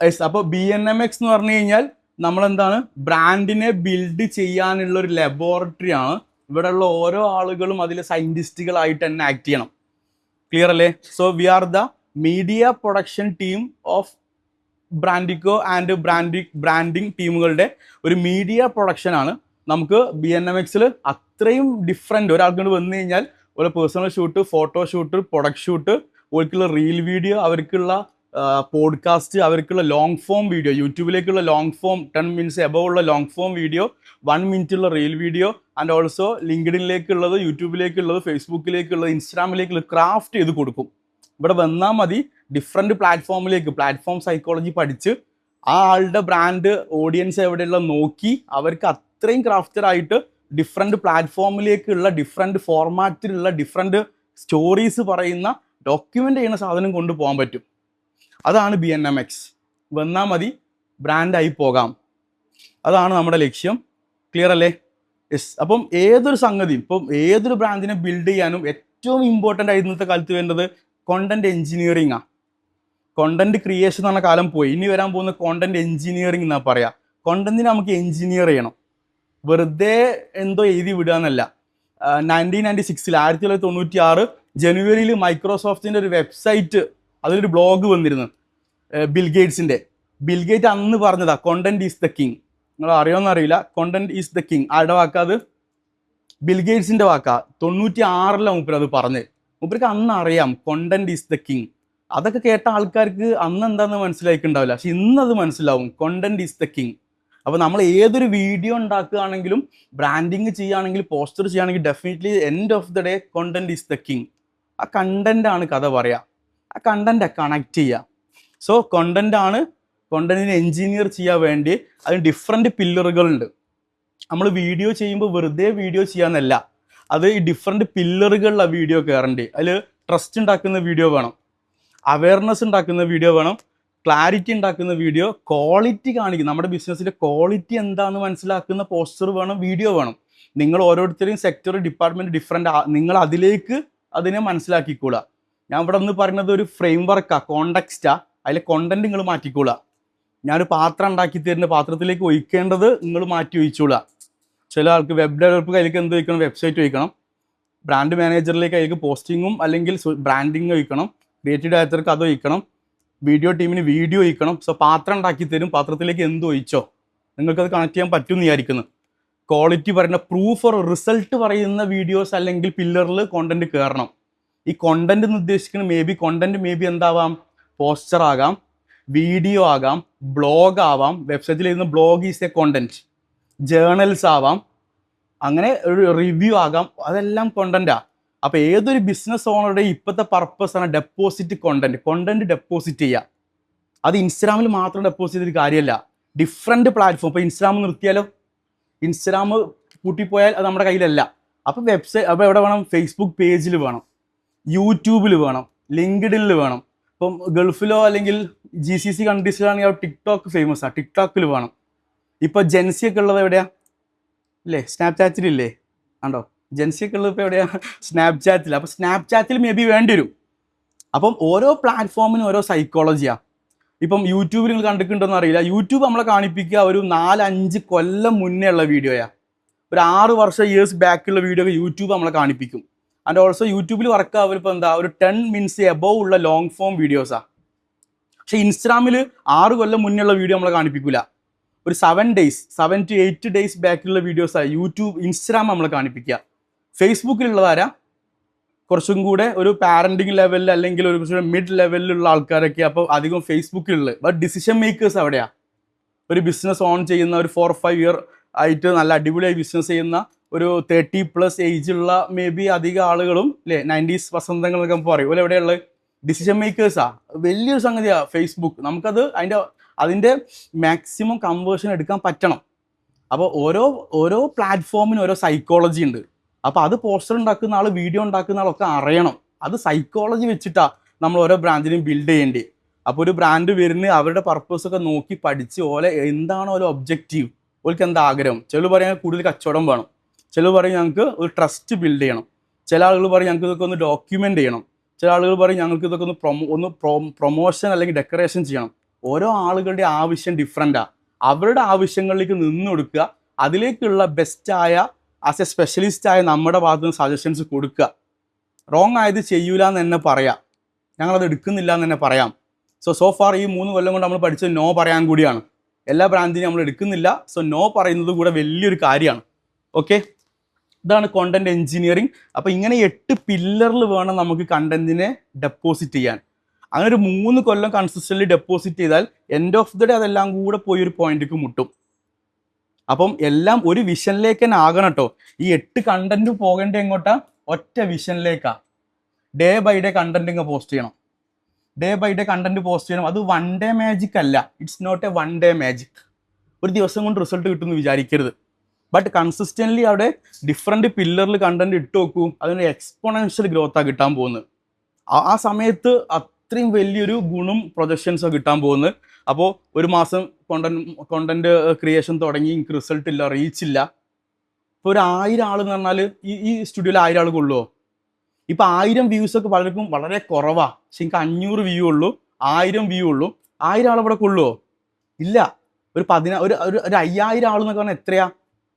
Yes. അപ്പോൾ BNMX എന്ന് പറഞ്ഞു കഴിഞ്ഞാൽ നമ്മളെന്താണ്, ബ്രാൻഡിനെ ബിൽഡ് ചെയ്യാനുള്ള ഒരു ലബോറട്ടറി ആണ്. ഇവിടെയുള്ള ഓരോ ആളുകളും അതിൽ സയന്റിസ്റ്റുകളായിട്ട് തന്നെ ആക്ട് ചെയ്യണം. ക്ലിയർ അല്ലേ? So we are the media production team of Brandico and branding ടീമുകളുടെ ഒരു മീഡിയ പ്രൊഡക്ഷൻ ആണ്. നമുക്ക് BNMX അത്രയും ഡിഫറെൻ്റ് ഒരാൾക്ക് വന്നു കഴിഞ്ഞാൽ ഒരു personal shoot, photo shoot, product shoot, അവർക്കുള്ള റീൽ വീഡിയോ, അവർക്കുള്ള പോഡ്കാസ്റ്റ്, അവർക്കുള്ള ലോങ് ഫോം വീഡിയോ, യൂട്യൂബിലേക്കുള്ള ലോങ് ഫോം 10 minutes എബവ് ഉള്ള ലോങ് ഫോം വീഡിയോ, 1 minute ഉള്ള റീൽ വീഡിയോ, ആൻഡ് ഓൾസോ ലിങ്ക്ഡിനിലേക്കുള്ളത്, യൂട്യൂബിലേക്കുള്ളത്, ഫേസ്ബുക്കിലേക്കുള്ളത്, ഇൻസ്റ്റാഗ്രാമിലേക്കുള്ളത് ക്രാഫ്റ്റ് ചെയ്ത് കൊടുക്കും. ഇവിടെ വന്നാൽ മതി. ഡിഫറെൻറ്റ് പ്ലാറ്റ്ഫോം സൈക്കോളജി പഠിച്ച് ആ ആളുടെ ബ്രാൻഡ് ഓഡിയൻസ് എവിടെയുള്ള നോക്കി അവർക്ക് അത്രയും ക്രാഫ്റ്റഡ് ആയിട്ട് ഡിഫറെൻറ്റ് പ്ലാറ്റ്ഫോമിലേക്കുള്ള ഡിഫറെൻറ്റ് ഫോർമാറ്റിലുള്ള ഡിഫറെൻറ്റ് സ്റ്റോറീസ് പറയുന്ന ഡോക്യുമെൻ്റ് ചെയ്യുന്ന സാധനം കൊണ്ടുപോകാൻ പറ്റും. അതാണ് BNMX. വന്നാൽ മതി, ബ്രാൻഡായി പോകാം. അതാണ് നമ്മുടെ ലക്ഷ്യം. ക്ലിയർ അല്ലേ? യെസ്. അപ്പം ഏതൊരു സംഗതിയും, ഇപ്പം ഏതൊരു ബ്രാൻഡിനെ ബിൽഡ് ചെയ്യാനും ഏറ്റവും ഇമ്പോർട്ടൻ്റ് ആയി ഇന്നത്തെ കാലത്ത് വേണ്ടത് കോണ്ടന്റ് എഞ്ചിനീയറിംഗ് ആണ്. കോണ്ടന്റ് ക്രിയേഷൻ എന്ന് പറഞ്ഞ കാലം പോയി. ഇനി വരാൻ പോകുന്ന കോണ്ടന്റ് എഞ്ചിനീയറിംഗ് എന്നാ പറയാ. കോണ്ടന്റിനെ നമുക്ക് എഞ്ചിനീയർ ചെയ്യണം. വെറുതെ എന്തോ എഴുതി വിടുക എന്നല്ല. 1996 1996 ജനുവരിയിൽ മൈക്രോസോഫ്റ്റിന്റെ ഒരു വെബ്സൈറ്റ്, അതിലൊരു ബ്ലോഗ് വന്നിരുന്നു ബിൽഗേറ്റ്സിന്റെ. ബിൽഗേറ്റ് അന്ന് പറഞ്ഞതാ കോണ്ടന്റ് ഈസ് ദ കിങ്. നിങ്ങൾ അറിയോന്ന് അറിയില്ല. കോണ്ടന്റ് ഈസ് ദ കിങ് ആരുടെ വാക്കാ? അത് ബിൽഗേറ്റ്സിന്റെ വാക്കാ. 96 മൂപ്പര് അത് പറഞ്ഞത്. മൂപ്പർക്ക് അന്ന് അറിയാം കോണ്ടന്റ് ഈസ് ദ കിങ്. അതൊക്കെ കേട്ട ആൾക്കാർക്ക് അന്ന് എന്താണെന്ന് മനസ്സിലായിട്ടുണ്ടാവില്ല. പക്ഷെ ഇന്ന് അത് മനസ്സിലാവും. Content is the king. അപ്പോൾ നമ്മൾ ഏതൊരു വീഡിയോ ഉണ്ടാക്കുകയാണെങ്കിലും ബ്രാൻഡിങ് ചെയ്യുകയാണെങ്കിൽ പോസ്റ്റർ ചെയ്യുകയാണെങ്കിൽ definitely end of the day content is the king. ആ കണ്ടന്റ് ആണ് കഥ പറയുക. ആ കണ്ടന്റ് കണക്ട് ചെയ്യുക. സോ കോണ്ടന്റിനെ എഞ്ചിനീയർ ചെയ്യാൻ വേണ്ടി അതിന് ഡിഫറെൻറ്റ് പില്ലറുകളുണ്ട്. നമ്മൾ വീഡിയോ ചെയ്യുമ്പോൾ വെറുതെ വീഡിയോ ചെയ്യാന്നല്ല, അത് ഈ ഡിഫറെൻറ്റ് പില്ലറുകളിലാണ് വീഡിയോ കയറേണ്ടത്. അതിൽ ട്രസ്റ്റ് ഉണ്ടാക്കുന്ന വീഡിയോ വേണം, അവയർനെസ് ഉണ്ടാക്കുന്ന വീഡിയോ വേണം, ക്ലാരിറ്റി ഉണ്ടാക്കുന്ന വീഡിയോ, ക്വാളിറ്റി കാണിക്കും, നമ്മുടെ ബിസിനസ്സിൻ്റെ ക്വാളിറ്റി എന്താണെന്ന് മനസ്സിലാക്കുന്ന പോസ്റ്റർ വേണം, വീഡിയോ വേണം. നിങ്ങൾ ഓരോരുത്തരെയും സെക്ടർ ഡിപ്പാർട്ട്മെൻറ്റ് ഡിഫറെൻ്റ്, നിങ്ങൾ അതിലേക്ക് അതിനെ മനസ്സിലാക്കിക്കൂടാ. ഞാൻ ഇവിടെ ഒന്ന് പറയുന്നത് ഒരു ഫ്രെയിം വർക്കാ, കോണ്ടക്സ്റ്റാ. അതിലെ കോണ്ടന്റ് നിങ്ങൾ മാറ്റിക്കോളാം. ഞാനൊരു പാത്രം ഉണ്ടാക്കി തരുന്ന പാത്രത്തിലേക്ക് ഒഴിക്കേണ്ടത് നിങ്ങൾ മാറ്റി ഒഴിച്ചോളാം. ചില ആൾക്ക് വെബ് ഡെവലപ്പ് കയ്യിലേക്ക് എന്ത് വയ്ക്കണം? വെബ്സൈറ്റ് വയ്ക്കണം. ബ്രാൻഡ് മാനേജറിലേക്ക് അതിലേക്ക് പോസ്റ്റിങ്ങും അല്ലെങ്കിൽ ബ്രാൻഡിങ് വയ്ക്കണം. ക്രിയേറ്റീവ് ഡയറക്ടർക്ക് അത് വയ്ക്കണം. വീഡിയോ ടീമിന് വീഡിയോ വയ്ക്കണം. സോ പാത്രം ഉണ്ടാക്കി തരും, പാത്രത്തിലേക്ക് എന്ത് ഒഴിച്ചോ നിങ്ങൾക്കത് കണക്ട് ചെയ്യാൻ പറ്റും എന്ന് വിചാരിക്കുന്നു. ക്വാളിറ്റി പറയുന്ന പ്രൂഫ് ഓർ റിസൾട്ട് പറയുന്ന വീഡിയോസ് അല്ലെങ്കിൽ പില്ലറിൽ കോണ്ടന്റ് കയറണം. ഈ കോണ്ടന്റ് എന്ന് ഉദ്ദേശിക്കുന്നത് കോണ്ടന്റ് എന്താവാം? പോസ്റ്റർ ആകാം, വീഡിയോ ആകാം, ബ്ലോഗ് ആവാം. വെബ്സൈറ്റിൽ ഇരുന്ന് blog is A content. Journals ആവാം, അങ്ങനെ ഒരു റിവ്യൂ ആകാം. അതെല്ലാം കോണ്ടന്റാ. അപ്പോൾ ഏതൊരു ബിസിനസ് ഓണറുടെ ഇപ്പോഴത്തെ പർപ്പസ് ആണ് ഡെപ്പോസിറ്റ് കോണ്ടന്റ് ഡെപ്പോസിറ്റ് ചെയ്യുക. അത് ഇൻസ്റ്റാഗ്രാമിൽ മാത്രം ഡെപ്പോസിറ്റ് ചെയ്തൊരു കാര്യമല്ല, ഡിഫറെൻറ്റ് പ്ലാറ്റ്ഫോം. ഇപ്പോൾ ഇൻസ്റ്റാഗ്രാം നിർത്തിയാലോ? ഇൻസ്റ്റാഗ്രാം പൂട്ടിപ്പോയാൽ അത് നമ്മുടെ കയ്യിലല്ല. അപ്പോൾ അപ്പോൾ എവിടെ വേണം? ഫേസ്ബുക്ക് പേജിൽ വേണം, യൂട്യൂബിൽ വേണം, ലിങ്ക്ഡിനിൽ വേണം. ഇപ്പം ഗൾഫിലോ അല്ലെങ്കിൽ GCC കൺട്രീസിലാണെങ്കിൽ ടിക്ടോക്ക് ഫേമസ് ആണ്, ടിക്ടോക്കിൽ വേണം. ഇപ്പോൾ ജെൻസി ഒക്കെ ഉള്ളത് എവിടെയാ? അല്ലേ, സ്നാപ്ചാറ്റിലില്ലേ? ആണ്ടോ? ജെൻസി ഒക്കെ ഉള്ളത് ഇപ്പോൾ എവിടെയാ? സ്നാപ്ചാറ്റിൽ. അപ്പോൾ സ്നാപ്ചാറ്റിൽ വേണ്ടി വരും. അപ്പം ഓരോ പ്ലാറ്റ്ഫോമിനും ഓരോ സൈക്കോളജിയാണ്. ഇപ്പം യൂട്യൂബിൽ നിങ്ങൾ കണ്ടിട്ടുണ്ടോയെന്ന് അറിയില്ല. യൂട്യൂബ് നമ്മളെ കാണിപ്പിക്കുക ഒരു 4-5 കൊല്ലം മുന്നേ ഉള്ള വീഡിയോയാണ്. ഒരു 6 വർഷം ഇയേഴ്സ് ബാക്കുള്ള വീഡിയോ ഒക്കെ യൂട്യൂബ് നമ്മളെ കാണിപ്പിക്കും. ആൻഡ് ഓൾസോ യൂട്യൂബിൽ വർക്ക് ആവുമ്പോൾ ഇപ്പോൾ എന്താ ഒരു 10 minutes എബവ് ഉള്ള ലോങ് ഫോം വീഡിയോസാണ്. പക്ഷേ ഇൻസ്റ്റാഗ്രാമിൽ 6 കൊല്ലം മുന്നേ ഉള്ള വീഡിയോ നമ്മളെ കാണിപ്പിക്കില്ല. ഒരു 7 to 8 days ബാക്കിലുള്ള വീഡിയോസാണ് ഇൻസ്റ്റാഗ്രാം നമ്മളെ കാണിപ്പിക്കുക. ഫേസ്ബുക്കിലുള്ളതാരാ? കുറച്ചും കൂടെ ഒരു പാരൻറ്റിങ് ലെവലിൽ അല്ലെങ്കിൽ ഒരു കുറച്ചുകൂടെ മിഡ് ലെവലിലുള്ള ആൾക്കാരൊക്കെ അപ്പോൾ അധികം ഫേസ്ബുക്കിലുള്ളത്. ബട്ട് ഡിസിഷൻ മേക്കേഴ്സ് അവിടെയാണ്. ഒരു ബിസിനസ് ഓൺ ചെയ്യുന്ന ഒരു 4-5 year ആയിട്ട് നല്ല അടിപൊളിയായി ബിസിനസ് ചെയ്യുന്ന ഒരു 30+ ഏജുള്ള അധികം ആളുകളും അല്ലേ, 90s വസന്തങ്ങളൊക്കെ പറയും പോലെ എവിടെയുള്ളത് ഡിസിഷൻ മേക്കേഴ്സാ. വലിയൊരു സംഗതിയാണ് ഫേസ്ബുക്ക്. നമുക്കത് അതിൻ്റെ മാക്സിമം കൺവേർഷൻ എടുക്കാൻ പറ്റണം. അപ്പോൾ ഓരോ പ്ലാറ്റ്ഫോമിനും ഓരോ സൈക്കോളജി ഉണ്ട്. അപ്പോൾ അത് പോസ്റ്റർ ഉണ്ടാക്കുന്ന ആൾ, വീഡിയോ ഉണ്ടാക്കുന്ന ആളൊക്കെ അറിയണം. അത് സൈക്കോളജി വെച്ചിട്ടാണ് നമ്മൾ ഓരോ ബ്രാൻഡിനെയും ബിൽഡ് ചെയ്യേണ്ടത്. അപ്പോൾ ഒരു ബ്രാൻഡ് വരുന്ന അവരുടെ പർപ്പസൊക്കെ നോക്കി പഠിച്ച് എന്താണ് ഓരോ ഒബ്ജക്റ്റീവ്, ഓൾക്ക് എന്താ ആഗ്രഹം. ചിലർ പറയാൻ കൂടുതൽ കച്ചവടം വേണം, ചിലർ പറയും ഞങ്ങൾക്ക് ഒരു ട്രസ്റ്റ് ബിൽഡ് ചെയ്യണം, ചില ആളുകൾ പറയും ഞങ്ങൾക്ക് ഇതൊക്കെ ഒന്ന് ഡോക്യുമെൻ്റ് ചെയ്യണം, ചില ആളുകൾ പറയും ഞങ്ങൾക്ക് ഇതൊക്കെ ഒന്ന് പ്രൊമോഷൻ അല്ലെങ്കിൽ ഡെക്കറേഷൻ ചെയ്യണം. ഓരോ ആളുകളുടെ ആവശ്യം ഡിഫറെൻറ്റാണ്. അവരുടെ ആവശ്യങ്ങളിലേക്ക് നിന്ന് കൊടുക്കുക, അതിലേക്കുള്ള ബെസ്റ്റായ ആസ് എ സ്പെഷ്യലിസ്റ്റായ നമ്മുടെ ഭാഗത്ത് നിന്ന് സജഷൻസ് കൊടുക്കുക. റോങ് ആയത് ചെയ്യൂല എന്ന് തന്നെ പറയാം, ഞങ്ങളത് എടുക്കുന്നില്ല എന്ന് തന്നെ പറയാം. സോ ഫാർ ഈ 3 കൊല്ലം കൊണ്ട് നമ്മൾ പഠിച്ചത് നോ പറയാൻ കൂടിയാണ്. എല്ലാ ബ്രാൻഡിനും നമ്മൾ എടുക്കുന്നില്ല, സോ നോ പറയുന്നത് കൂടെ വലിയൊരു കാര്യമാണ്. ഓക്കെ, ഇതാണ് കോണ്ടന്റ് എഞ്ചിനീയറിംഗ്. അപ്പോൾ ഇങ്ങനെ 8 പില്ലറിൽ വേണം നമുക്ക് കണ്ടന്റിനെ ഡെപ്പോസിറ്റ് ചെയ്യാൻ. അങ്ങനെ ഒരു 3 കൊല്ലം കൺസിസ്റ്റൻ്റ്ലി ഡെപ്പോസിറ്റ് ചെയ്താൽ എൻഡ് ഓഫ് ദി ഡേ അതെല്ലാം കൂടെ പോയി ഒരു പോയിന്റിലേക്ക് മുട്ടും. അപ്പം എല്ലാം ഒരു വിഷനിലേക്ക് തന്നെ ആകണം കേട്ടോ. ഈ 8 കണ്ടന്റ് പോകേണ്ട എങ്ങോട്ടാ? ഒറ്റ വിഷനിലേക്കാ. ഡേ ബൈ ഡേ കണ്ടന്റ് ഇങ്ങ് പോസ്റ്റ് ചെയ്യണം, day by day content post ചെയ്യണം. അത് 1 ഡേ മാജിക് അല്ല, it's not a 1 day magic. ഒരു ദിവസം കൊണ്ട് റിസൾട്ട് കിട്ടുമെന്ന് വിചാരിക്കരുത്. ബട്ട് കൺസിസ്റ്റൻ്റ്ലി അവിടെ ഡിഫറെൻറ്റ് പില്ലറിൽ കണ്ടന്റ് ഇട്ട് നോക്കൂ, അതിന് എക്സ്പോണൻഷ്യൽ ഗ്രോത്താണ് കിട്ടാൻ പോകുന്നത്. ആ സമയത്ത് അത്രയും വലിയൊരു ഗുണം പ്രൊജക്ഷൻസോ കിട്ടാൻ പോകുന്നത്. അപ്പോൾ ഒരു മാസം കോണ്ടന്റ് ക്രിയേഷൻ തുടങ്ങി എനിക്ക് റിസൾട്ട് ഇല്ല, റീച്ച് ഇല്ല. ഇപ്പോൾ ഒരു 1000 ആൾ എന്ന് പറഞ്ഞാൽ ഈ സ്റ്റുഡിയോയിൽ 1000 ആൾ കൊള്ളുമോ? ഇപ്പം 1000 വ്യൂസൊക്കെ പലർക്കും വളരെ കുറവാണ്. പക്ഷെ എനിക്ക് 500 വ്യൂ ഉള്ളൂ, 1000 വ്യൂ ഉള്ളൂ. 1000 ആൾ ഇവിടെ കൊള്ളുമോ? ഇല്ല. ഒരു 5000 ആൾ എന്നൊക്കെ പറഞ്ഞാൽ എത്രയാ?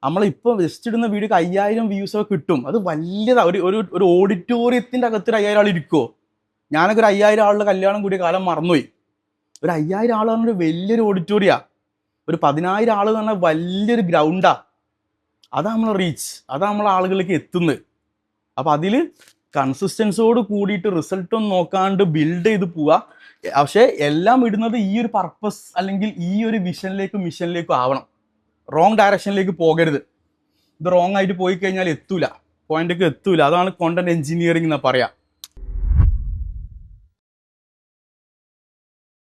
നമ്മളിപ്പോൾ ജസ്റ്റ് ഇടുന്ന വീഡിയോക്ക് 5000 വ്യൂസൊക്കെ കിട്ടും. അത് വലിയതാണ്. ഒരു ഓഡിറ്റോറിയത്തിൻ്റെ അകത്തൊരു 5000 ആൾ ഇരിക്കുമോ? ഞാനൊക്കെ ഒരു 5000 ആളുടെ കല്യാണം കൂടിയ കാലം മറന്നുപോയി. ഒരു 5000 ആൾ പറഞ്ഞാൽ വലിയൊരു ഓഡിറ്റോറിയമാണ്. ഒരു 10000 ആൾ എന്ന് പറഞ്ഞാൽ വലിയൊരു ഗ്രൗണ്ടാണ്. അതാണ് നമ്മളെ റീച്ച്, അതാണ് നമ്മളെ ആളുകളിലേക്ക് എത്തുന്നത്. അപ്പോൾ അതിൽ കൺസിസ്റ്റൻസിയോട് കൂടിയിട്ട് റിസൾട്ടൊന്നും നോക്കാണ്ട് ബിൽഡ് ചെയ്ത് പോവുക. പക്ഷേ എല്ലാം ഇടുന്നത് ഈ ഒരു പർപ്പസ് അല്ലെങ്കിൽ ഈ ഒരു വിഷനിലേക്കും മിഷനിലേക്കും ആവണം. റോങ് ഡയറക്ഷനിലേക്ക് പോകരുത്. ഇത് റോങ് ആയിട്ട് പോയി കഴിഞ്ഞാൽ എത്തൂല, പോയിന്റിലേക്ക് എത്തൂല. അതാണ് കോണ്ടന്റ് എഞ്ചിനീയറിംഗ് എന്ന് പറയാം.